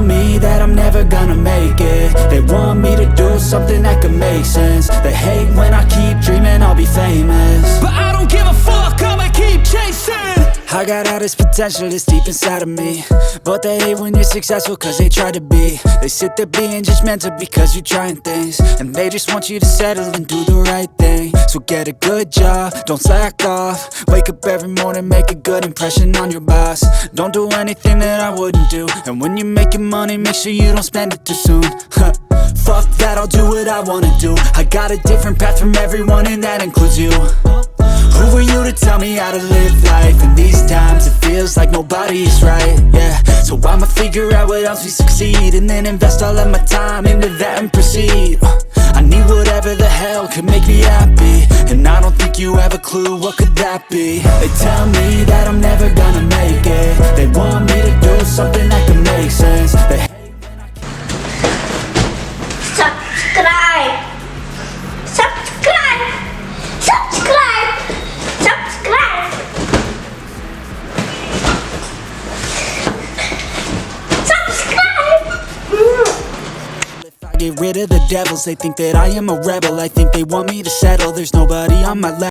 tell me that I'm never gonna make it. They want me to do something that could make sense. They hate when I keep dreaming I'll be famous, but I don't give a fuck, I'ma keep chasing. I got all this potential that's deep inside of me, but they hate when you're successful cause they try to be. They sit there being judgmental because you're trying things, and they just want you to settle and do the right thing. So get a good job, don't slack off. Wake up every morning, make a good impression on your boss. Don't do anything that I wouldn't do, and when you're making money, make sure you don't spend it too soon. Fuck that, I'll do what I wanna do. I got a different path from everyone, and that includes you. Who are you to tell me how to live life? In these times it feels like nobody's right, yeah. So I'ma figure out what else we succeed, and then invest all of my time into that and proceed. I need whatever the hell could make me happy, and I don't think you have a clue what could that be. They tell me that I'm never gonna make it. They want me to do something that could make sense. They Subscribe! Subscribe! Subscribe! Subscribe! Subscribe! If I get rid of the devils, they think that I am a rebel. I think they want me to settle. There's nobody on my level.